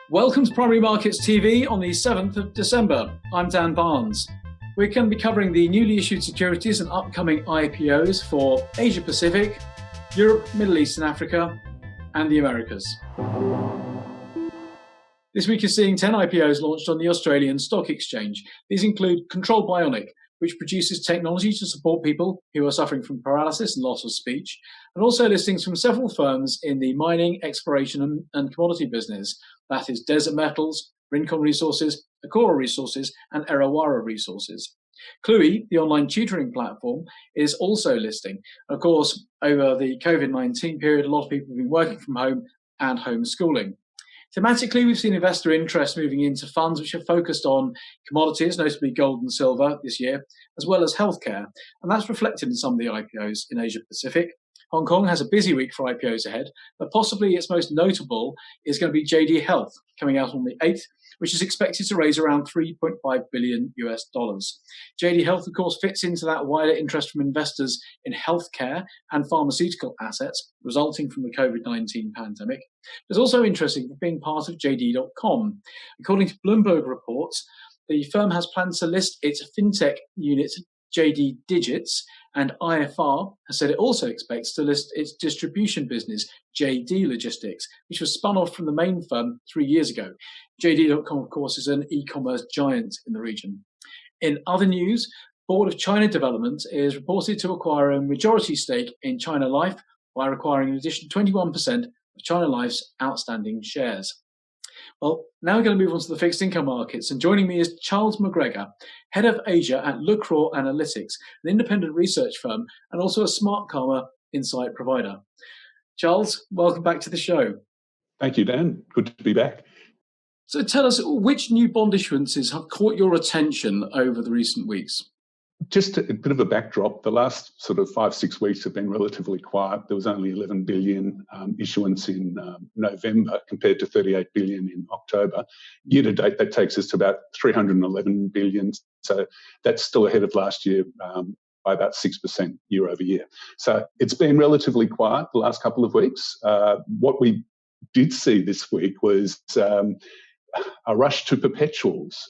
Welcome to Primary Markets TV on the 7th of December. I'm Dan Barnes. We're going to be covering the newly issued securities and upcoming IPOs for Asia Pacific, Europe, Middle East and Africa, and the Americas. This week is seeing 10 IPOs launched on the Australian Stock Exchange. These include Control Bionic, which produces technology to support people who are suffering from paralysis and loss of speech, and also listings from several firms in the mining, exploration and commodity business. That is Desert Metals, Rincon Resources, Akora Resources, and Erawara Resources. Cluey, the online tutoring platform, is also listing. Of course, over the COVID-19 period, a lot of people have been working from home and homeschooling. Thematically, we've seen investor interest moving into funds which are focused on commodities, notably gold and silver this year, as well as healthcare. And that's reflected in some of the IPOs in Asia Pacific. Hong Kong has a busy week for IPOs ahead, but possibly its most notable is going to be JD Health, coming out on the 8th, which is expected to raise around $3.5 billion US. JD Health, of course, fits into that wider interest from investors in healthcare and pharmaceutical assets resulting from the COVID-19 pandemic. It's also interesting for being part of JD.com. According to Bloomberg reports, the firm has plans to list its fintech unit, JD Digits, and IFR has said it also expects to list its distribution business, JD Logistics, which was spun off from the main firm 3 years ago. JD.com, of course, is an e-commerce giant in the region. In other news, Board of China Development is reported to acquire a majority stake in China Life by acquiring an additional 21% of China Life's outstanding shares. Well, now we're going to move on to the fixed income markets, and joining me is Charles McGregor, Head of Asia at Lucraw Analytics, an independent research firm and also a Smart Karma insight provider. Charles, welcome back to the show. Thank you, Dan. Good to be back. So tell us, which new bond issuances have caught your attention over the recent weeks? Just a bit of a backdrop, the last sort of 5-6 weeks have been relatively quiet. There was only 11 billion issuance in November compared to 38 billion in October. Year to date, that takes us to about 311 billion. So that's still ahead of last year by about 6% year over year. So it's been relatively quiet the last couple of weeks. What we did see this week was a rush to perpetuals.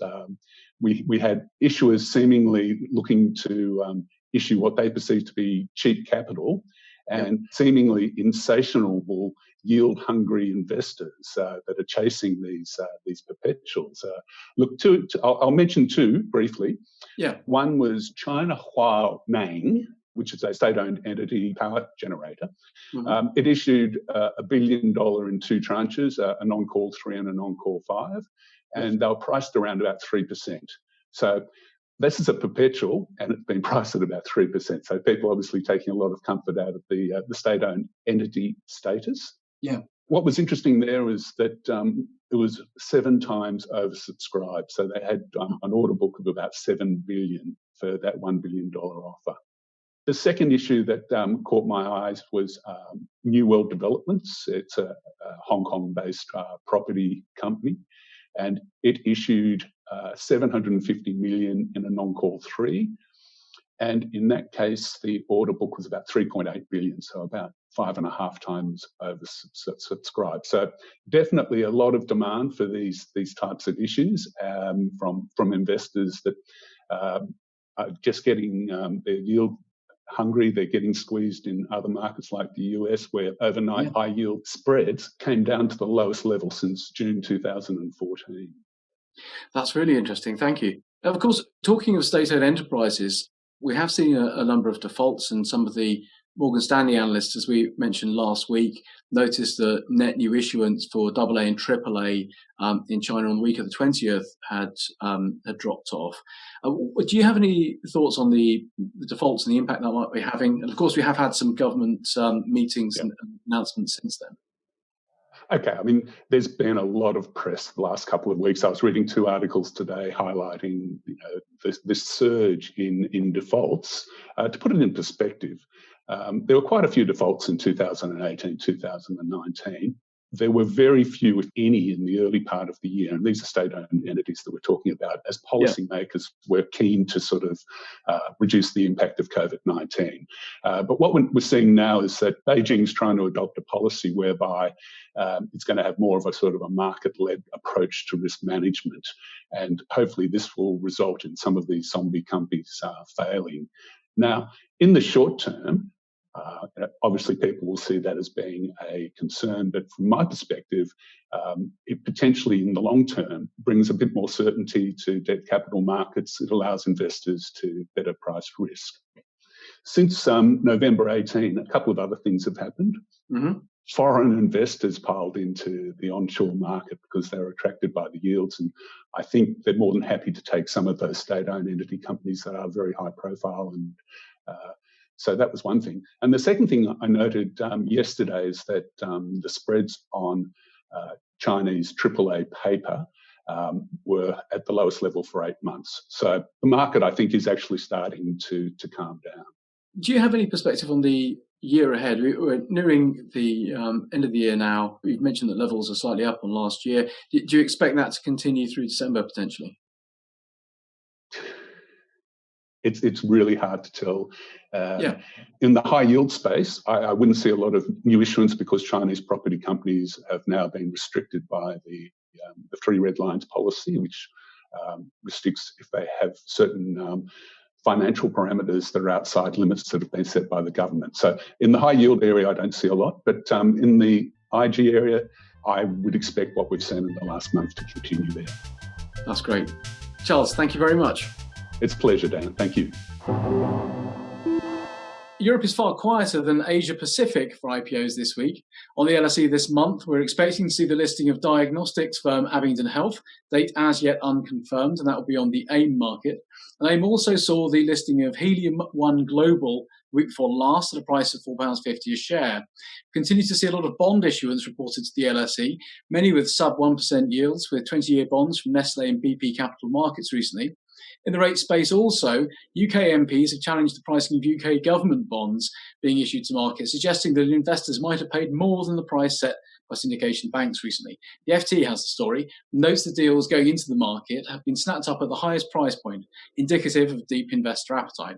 We had issuers seemingly looking to issue what they perceive to be cheap capital and seemingly insatiable yield-hungry investors that are chasing these perpetuals. I'll mention two briefly. Yeah. One was China Huaneng, which is a state-owned entity power generator. Mm-hmm. It issued $1 billion in two tranches, a non-call 3 and a non-call 5. And they were priced around about 3%. So this is a perpetual, and it's been priced at about 3%. So people obviously taking a lot of comfort out of the state-owned entity status. Yeah. What was interesting there was that it was 7 times oversubscribed. So they had an order book of about $7 billion for that $1 billion offer. The second issue that caught my eyes was New World Developments. It's a Hong Kong-based property company. And it issued 750 million in a non-call 3. And in that case, the order book was about 3.8 billion, so about 5.5 times oversubscribed. So definitely a lot of demand for these types of issues from investors that are just getting their yield hungry. They're getting squeezed in other markets like the US, where overnight high yield spreads came down to the lowest level since June 2014. That's really interesting. Thank you. Now, of course, talking of state-owned enterprises, we have seen a number of defaults, and some of the Morgan Stanley analysts, as we mentioned last week, noticed that net new issuance for AA and AAA in China on the week of the 20th had dropped off. Do you have any thoughts on the defaults and the impact that might be having? And of course, we have had some government meetings and announcements since then. Okay, I mean, there's been a lot of press the last couple of weeks. I was reading 2 articles today highlighting this surge in defaults. To put it in perspective, there were quite a few defaults in 2018, 2019. there were very few, if any, in the early part of the year, and these are state-owned entities that we're talking about, as policymakers were keen to sort of reduce the impact of COVID-19. But what we're seeing now is that Beijing's trying to adopt a policy whereby it's going to have more of a sort of a market-led approach to risk management, and hopefully this will result in some of these zombie companies failing. Now, in the short term, obviously people will see that as being a concern, but from my perspective, it potentially in the long term brings a bit more certainty to debt capital markets. It allows investors to better price risk. Since November 18, a couple of other things have happened. Mm-hmm. Foreign investors piled into the onshore market because they were attracted by the yields, and I think they're more than happy to take some of those state-owned entity companies that are very high profile, and so that was one thing. And the second thing I noted yesterday is that the spreads on Chinese AAA paper were at the lowest level for 8 months. So the market, I think, is actually starting to calm down. Do you have any perspective on the year ahead? We're nearing the end of the year now. You've mentioned that levels are slightly up on last year. Do you expect that to continue through December potentially? It's really hard to tell. In the high yield space, I wouldn't see a lot of new issuance because Chinese property companies have now been restricted by the three red lines policy, which restricts if they have certain financial parameters that are outside limits that have been set by the government. So in the high yield area, I don't see a lot, but in the IG area, I would expect what we've seen in the last month to continue there. That's great. Charles, thank you very much. It's a pleasure, Dan. Thank you. Europe is far quieter than Asia Pacific for IPOs this week. On the LSE this month, we're expecting to see the listing of diagnostics firm Abingdon Health, date as yet unconfirmed, and that will be on the AIM market. And AIM also saw the listing of Helium One Global week before last at a price of £4.50 a share. Continue to see a lot of bond issuance reported to the LSE, many with sub 1% yields, with 20-year bonds from Nestle and BP Capital Markets recently. In the rate space also, UK MPs have challenged the pricing of UK government bonds being issued to market, suggesting that investors might have paid more than the price set by syndication banks recently. The FT has the story, notes the deals going into the market have been snapped up at the highest price point, indicative of deep investor appetite.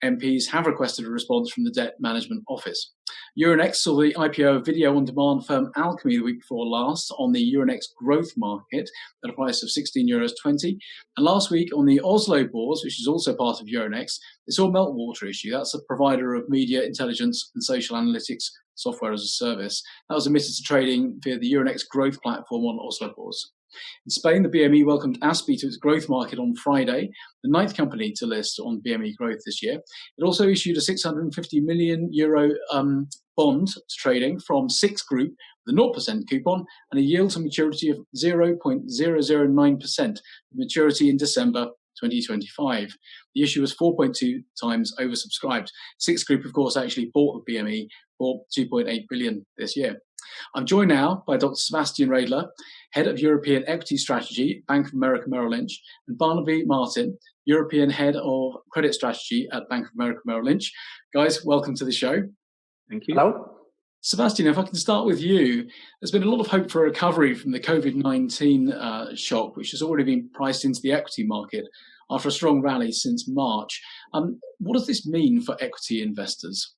MPs have requested a response from the Debt Management Office. Euronext saw the IPO of video-on-demand firm Alchemy the week before last on the Euronext growth market at a price of €16.20. And last week on the Oslo Bourse, which is also part of Euronext, they saw Meltwater issue. That's a provider of media intelligence and social analytics software as a service. That was admitted to trading via the Euronext growth platform on Oslo Bourse. In Spain, the BME welcomed ASPI to its growth market on Friday, the ninth company to list on BME Growth this year. It also issued a €650 million bond to trading from Six Group with a 0% coupon and a yield to maturity of 0.009%, maturity in December 2025. The issue was 4.2 times oversubscribed. Six Group, of course, actually bought the BME for $2.8 billion this year. I'm joined now by Dr. Sebastian Radler, Head of European Equity Strategy, Bank of America Merrill Lynch, and Barnaby Martin, European Head of Credit Strategy at Bank of America Merrill Lynch. Guys, welcome to the show. Thank you. Hello. Sebastian, if I can start with you, there's been a lot of hope for a recovery from the COVID-19 shock, which has already been priced into the equity market after a strong rally since March. What does this mean for equity investors?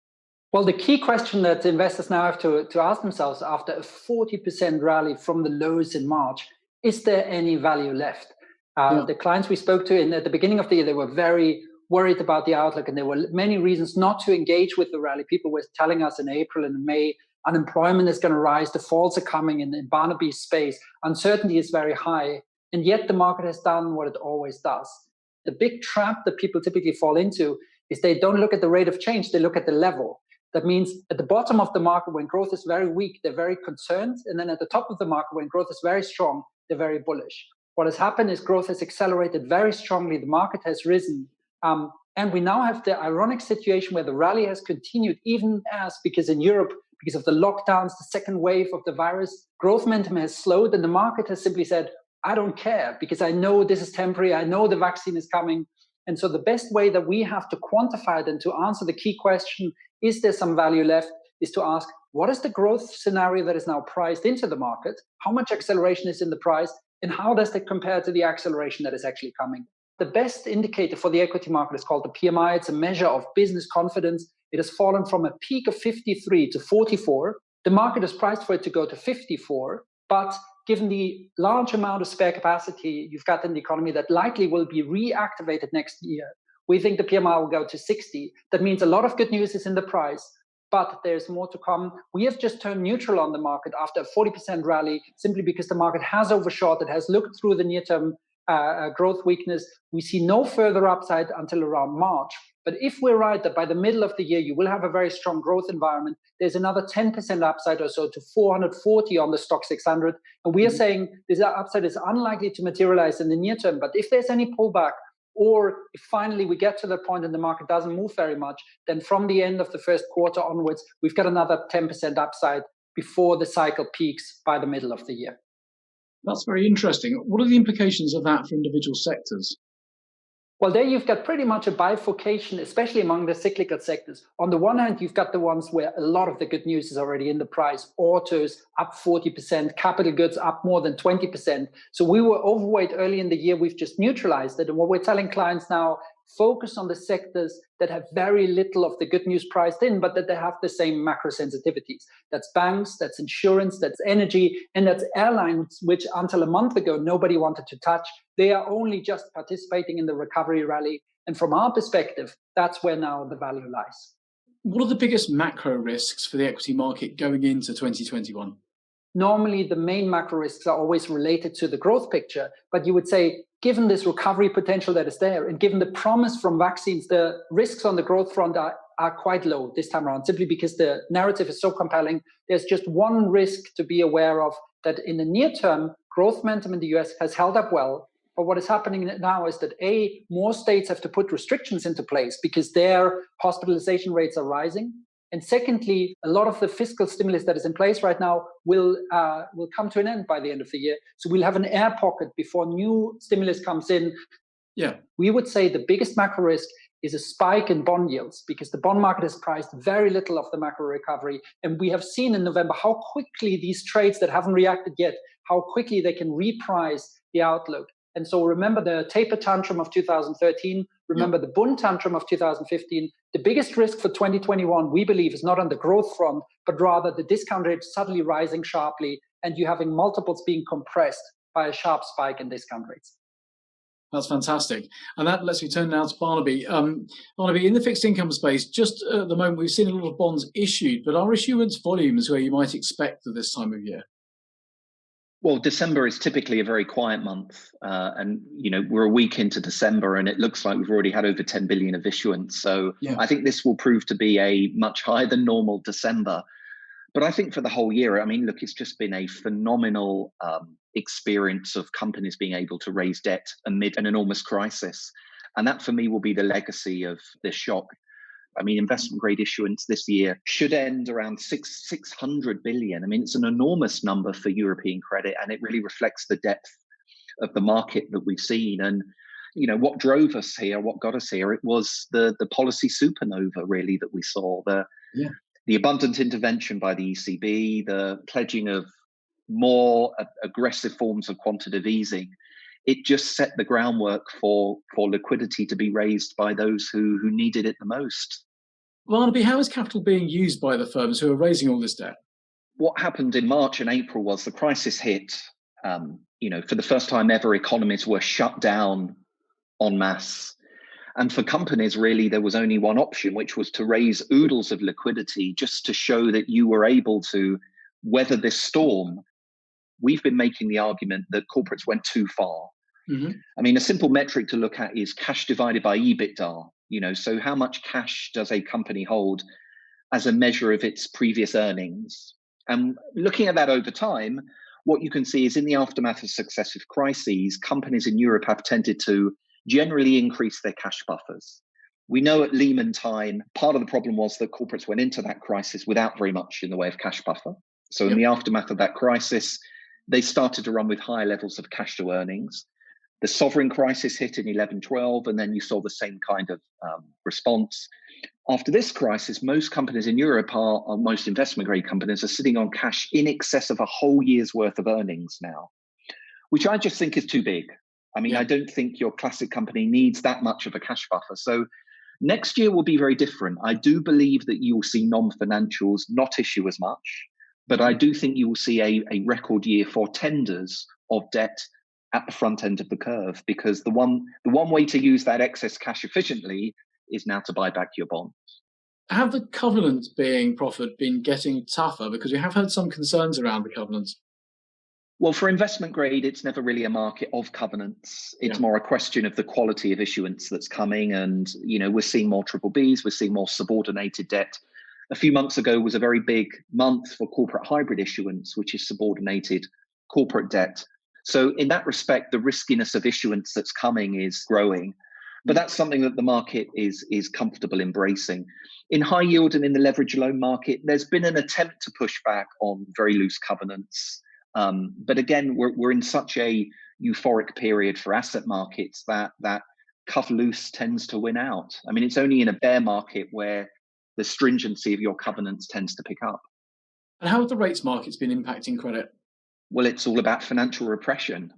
Well, the key question that investors now have to ask themselves after a 40% rally from the lows in March, is there any value left? The clients we spoke to at the beginning of the year, they were very worried about the outlook, and there were many reasons not to engage with the rally. People were telling us in April and May, unemployment is going to rise, defaults are coming in Barnaby's space, uncertainty is very high, and yet the market has done what it always does. The big trap that people typically fall into is they don't look at the rate of change, they look at the level. That means at the bottom of the market, when growth is very weak, they're very concerned. And then at the top of the market, when growth is very strong, they're very bullish. What has happened is growth has accelerated very strongly. The market has risen. And we now have the ironic situation where the rally has continued, even because in Europe, because of the lockdowns, the second wave of the virus, growth momentum has slowed. And the market has simply said, I don't care because I know this is temporary. I know the vaccine is coming. And so the best way that we have to quantify it and to answer the key question, is there some value left, is to ask, what is the growth scenario that is now priced into the market? How much acceleration is in the price? And how does that compare to the acceleration that is actually coming? The best indicator for the equity market is called the PMI. It's a measure of business confidence. It has fallen from a peak of 53 to 44. The market is priced for it to go to 54, but given the large amount of spare capacity you've got in the economy that likely will be reactivated next year, we think the PMI will go to 60. That means a lot of good news is in the price, but there's more to come. We have just turned neutral on the market after a 40% rally, simply because the market has overshot. It has looked through the near-term growth weakness. We see no further upside until around March. But if we're right that by the middle of the year, you will have a very strong growth environment, there's another 10% upside or so to 440 on the stock 600. And we are saying this upside is unlikely to materialize in the near term. But if there's any pullback, or if finally we get to the point and the market doesn't move very much, then from the end of the first quarter onwards, we've got another 10% upside before the cycle peaks by the middle of the year. That's very interesting. What are the implications of that for individual sectors? Well, there you've got pretty much a bifurcation, especially among the cyclical sectors. On the one hand, you've got the ones where a lot of the good news is already in the price. Autos up 40%, capital goods up more than 20%. So we were overweight early in the year. We've just neutralized it. And what we're telling clients now, focus on the sectors that have very little of the good news priced in, but that they have the same macro sensitivities. That's banks, that's insurance, that's energy, and that's airlines, which until a month ago, nobody wanted to touch. They are only just participating in the recovery rally. And from our perspective, that's where now the value lies. What are the biggest macro risks for the equity market going into 2021? Normally, the main macro risks are always related to the growth picture, but you would say, given this recovery potential that is there, and given the promise from vaccines, the risks on the growth front are quite low this time around, simply because the narrative is so compelling. There's just one risk to be aware of, that in the near term, growth momentum in the US has held up well. But what is happening now is that more states have to put restrictions into place because their hospitalization rates are rising. And secondly, a lot of the fiscal stimulus that is in place right now will come to an end by the end of the year. So we'll have an air pocket before new stimulus comes in. Yeah, we would say the biggest macro risk is a spike in bond yields, because the bond market has priced very little of the macro recovery. And we have seen in November how quickly these trades that haven't reacted yet, how quickly they can reprice the outlook. And so remember the taper tantrum of 2013, remember the Bund tantrum of 2015. The biggest risk for 2021, we believe, is not on the growth front, but rather the discount rate suddenly rising sharply and you having multiples being compressed by a sharp spike in discount rates. That's fantastic. And that lets me turn now to Barnaby. Barnaby, in the fixed income space, just at the moment, we've seen a lot of bonds issued, but are issuance volumes where you might expect at this time of year? Well, December is typically a very quiet month, and we're a week into December, and it looks like we've already had over 10 billion of issuance. So yeah. I think this will prove to be a much higher than normal December. But I think for the whole year, I mean, look, it's just been a phenomenal experience of companies being able to raise debt amid an enormous crisis, and that for me will be the legacy of this shock. I mean, investment grade issuance this year should end around 600 billion. I mean, it's an enormous number for European credit, and it really reflects the depth of the market that we've seen. And, what drove us here, what got us here, it was the policy supernova, really, that we saw. The abundant intervention by the ECB, the pledging of more aggressive forms of quantitative easing. It just set the groundwork for liquidity to be raised by those who needed it the most. Barnaby, how is capital being used by the firms who are raising all this debt? What happened in March and April was the crisis hit. For the first time ever, economies were shut down en masse. And for companies, really, there was only one option, which was to raise oodles of liquidity just to show that you were able to weather this storm. We've been making the argument that corporates went too far. Mm-hmm. I mean, a simple metric to look at is cash divided by EBITDA. So how much cash does a company hold as a measure of its previous earnings? And looking at that over time, what you can see is in the aftermath of successive crises, companies in Europe have tended to generally increase their cash buffers. We know at Lehman time, part of the problem was that corporates went into that crisis without very much in the way of cash buffer. So in the aftermath of that crisis, they started to run with higher levels of cash to earnings. The sovereign crisis hit in 11-12, and then you saw the same kind of response. After this crisis, most companies in Europe most investment grade companies are sitting on cash in excess of a whole year's worth of earnings now, which I just think is too big. I mean, I don't think your classic company needs that much of a cash buffer. So next year will be very different. I do believe that you will see non-financials not issue as much, but I do think you will see a record year for tenders of debt at the front end of the curve, because the one way to use that excess cash efficiently is now to buy back your bonds. Have the covenants been getting tougher? Because we have had some concerns around the covenants. Well, for investment grade, it's never really a market of covenants. It's more a question of the quality of issuance that's coming. And, we're seeing more triple Bs, we're seeing more subordinated debt. A few months ago was a very big month for corporate hybrid issuance, which is subordinated corporate debt. So in that respect, the riskiness of issuance that's coming is growing. But that's something that the market is comfortable embracing. In high yield and in the leverage loan market, there's been an attempt to push back on very loose covenants. But again, we're in such a euphoric period for asset markets that cuff loose tends to win out. I mean, it's only in a bear market where the stringency of your covenants tends to pick up. And how have the rates markets been impacting credit? Well, it's all about financial repression.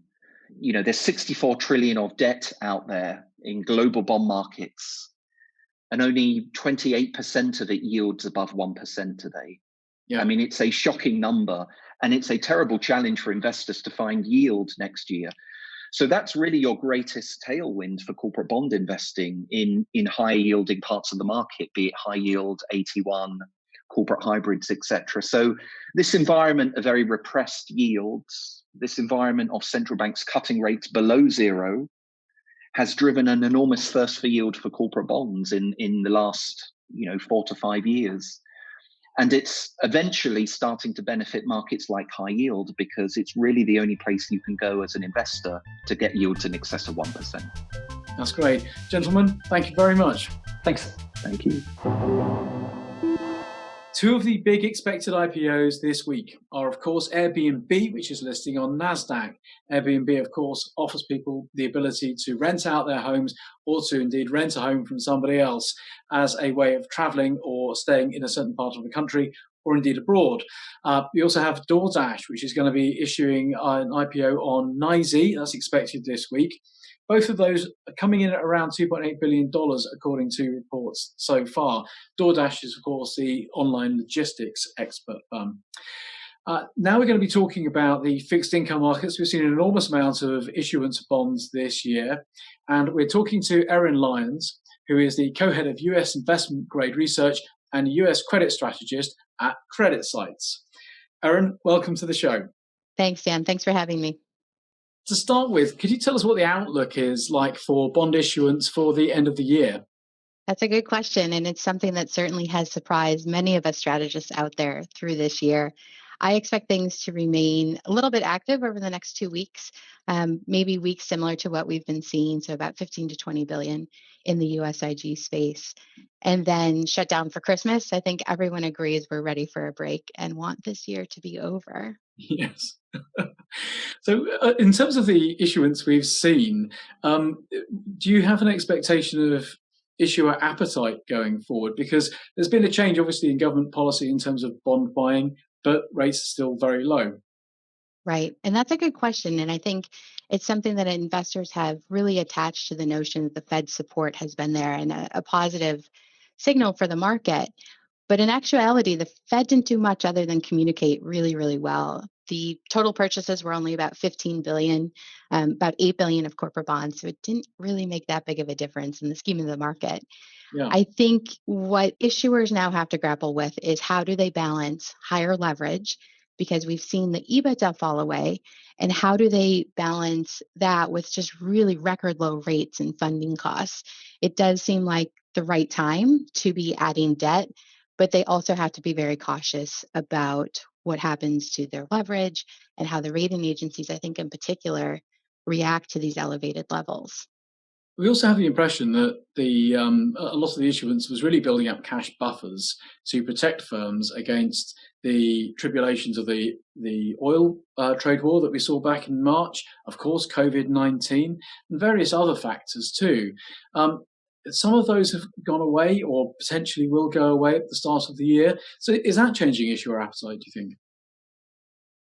There's 64 trillion of debt out there in global bond markets, and only 28% of it yields above 1% today. Yeah. I mean, it's a shocking number, and it's a terrible challenge for investors to find yield next year. So that's really your greatest tailwind for corporate bond investing in high yielding parts of the market, be it high yield, AT1, corporate hybrids, etc. So this environment of very repressed yields, this environment of central banks cutting rates below zero, has driven an enormous thirst for yield for corporate bonds in the last 4 to 5 years. And it's eventually starting to benefit markets like high yield, because it's really the only place you can go as an investor to get yields in excess of 1%. That's great. Gentlemen, thank you very much. Thanks. Thank you. Two of the big expected IPOs this week are, of course, AirBNB, which is listing on Nasdaq. AirBNB, of course, offers people the ability to rent out their homes or to indeed rent a home from somebody else as a way of traveling or staying in a certain part of the country or indeed abroad. We also have DoorDash, which is going to be issuing an IPO on NYSE. That's expected this week. Both of those are coming in at around $2.8 billion, according to reports so far. DoorDash is, of course, the online logistics expert firm. Now we're going to be talking about the fixed income markets. We've seen an enormous amount of issuance of bonds this year. And we're talking to Erin Lyons, who is the co-head of US investment grade research and US Credit Strategist at CreditSights. Erin, welcome to the show. Thanks, Dan. Thanks for having me. To start with, could you tell us what the outlook is like for bond issuance for the end of the year? That's a good question, and it's something that certainly has surprised many of us strategists out there through this year. I expect things to remain a little bit active over the next 2 weeks, maybe weeks similar to what we've been seeing, so about 15 to 20 billion in the USIG space. And then shut down for Christmas. I think everyone agrees we're ready for a break and want this year to be over. Yes. So in terms of the issuance we've seen, do you have an expectation of issuer appetite going forward? Because there's been a change, obviously, in government policy in terms of bond buying, but rates are still very low. Right. And that's a good question. And I think it's something that investors have really attached to the notion that the Fed's support has been there and a positive signal for the market. But in actuality, the Fed didn't do much other than communicate really, really well. The total purchases were only about 15 billion, about 8 billion of corporate bonds. So it didn't really make that big of a difference in the scheme of the market. Yeah. I think what issuers now have to grapple with is how do they balance higher leverage, because we've seen the EBITDA fall away, and how do they balance that with just really record low rates and funding costs? It does seem like the right time to be adding debt, but they also have to be very cautious about what happens to their leverage and how the rating agencies, I think in particular, react to these elevated levels. We also have the impression that a lot of the issuance was really building up cash buffers to protect firms against the tribulations of the oil trade war that we saw back in March, of course, COVID-19, and various other factors too. Some of those have gone away or potentially will go away at the start of the year. So is that changing issuer appetite, do you think?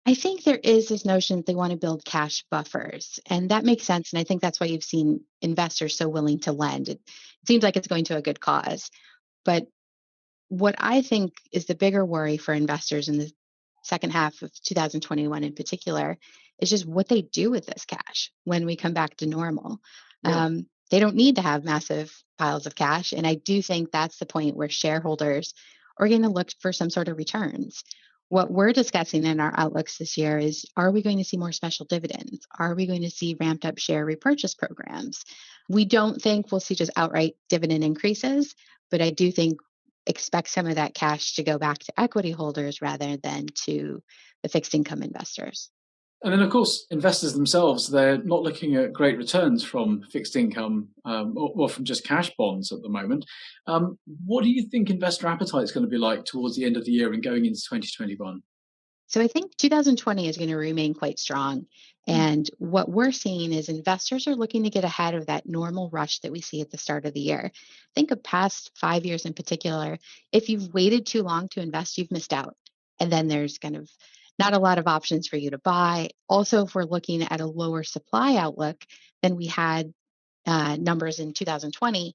I think there is this notion that they want to build cash buffers, and that makes sense. And I think that's why you've seen investors so willing to lend. It seems like it's going to a good cause. But what I think is the bigger worry for investors in the second half of 2021 in particular is just what they do with this cash when we come back to normal. Yeah. They don't need to have massive piles of cash. And I do think that's the point where shareholders are going to look for some sort of returns. What we're discussing in our outlooks this year is, are we going to see more special dividends? Are we going to see ramped up share repurchase programs? We don't think we'll see just outright dividend increases, but I do think expect some of that cash to go back to equity holders rather than to the fixed income investors. And then, of course, investors themselves, they're not looking at great returns from fixed income or from just cash bonds at the moment. What do you think investor appetite is going to be like towards the end of the year and going into 2021? So I think 2020 is going to remain quite strong. And what we're seeing is investors are looking to get ahead of that normal rush that we see at the start of the year. Think of past 5 years in particular. If you've waited too long to invest, you've missed out. And then there's kind of not a lot of options for you to buy. Also, if we're looking at a lower supply outlook than we had numbers in 2020,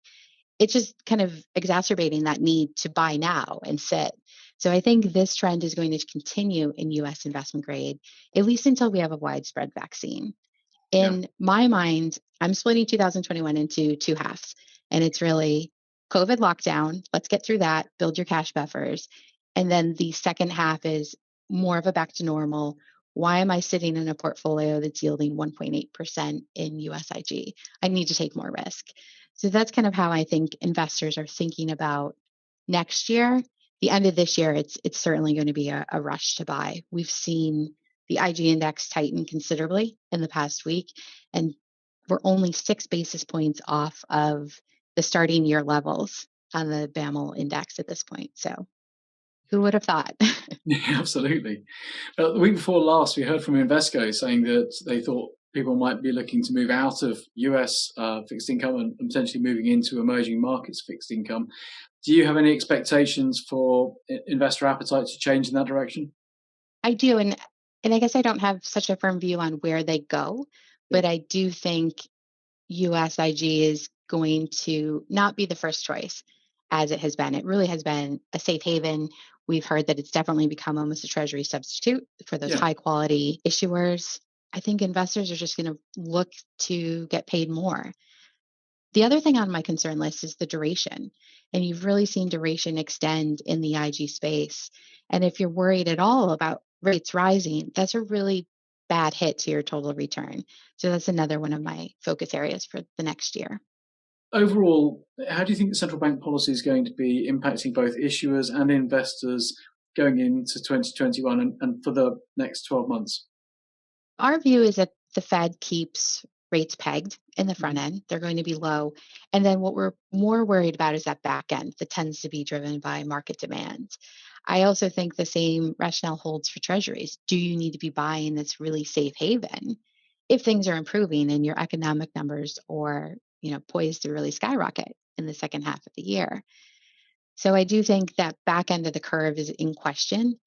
it's just kind of exacerbating that need to buy now and sit. So I think this trend is going to continue in U.S. investment grade, at least until we have a widespread vaccine. In my mind, I'm splitting 2021 into two halves. And it's really COVID lockdown. Let's get through that, build your cash buffers. And then the second half is more of a back to normal. Why am I sitting in a portfolio that's yielding 1.8% in USIG? I need to take more risk. So that's kind of how I think investors are thinking about next year. The end of this year, it's certainly going to be a rush to buy. We've seen the IG index tighten considerably in the past week, and we're only 6 basis points off of the starting year levels on the BAML index at this point. So who would have thought? Yeah, absolutely. The week before last, we heard from Invesco saying that they thought people might be looking to move out of US fixed income and potentially moving into emerging markets fixed income. Do you have any expectations for investor appetite to change in that direction? I do. And I guess I don't have such a firm view on where they go, but I do think USIG is going to not be the first choice as it has been. It really has been a safe haven. We've heard that it's definitely become almost a treasury substitute for those high quality issuers. I think investors are just going to look to get paid more. The other thing on my concern list is the duration. And you've really seen duration extend in the IG space. And if you're worried at all about rates rising, that's a really bad hit to your total return. So that's another one of my focus areas for the next year. Overall, how do you think the central bank policy is going to be impacting both issuers and investors going into 2021 and for the next 12 months? Our view is that the Fed keeps rates pegged in the front end. They're going to be low. And then what we're more worried about is that back end that tends to be driven by market demand. I also think the same rationale holds for treasuries. Do you need to be buying this really safe haven if things are improving and your economic numbers are, poised to really skyrocket in the second half of the year? So I do think that back end of the curve is in question.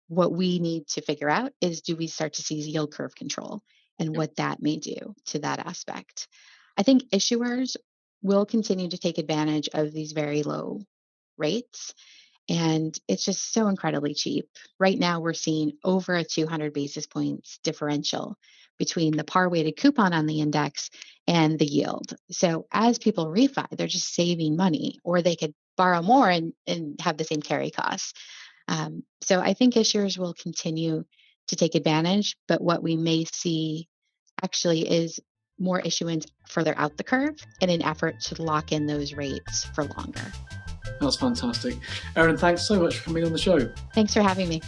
What we need to figure out is, do we start to see yield curve control and what that may do to that aspect? I think issuers will continue to take advantage of these very low rates. And it's just so incredibly cheap. Right now, we're seeing over a 200 basis points differential between the par weighted coupon on the index and the yield. So as people refi, they're just saving money, or they could borrow more and have the same carry costs. So I think issuers will continue to take advantage, but what we may see actually is more issuance further out the curve in an effort to lock in those rates for longer. That's fantastic. Erin, thanks so much for coming on the show. Thanks for having me.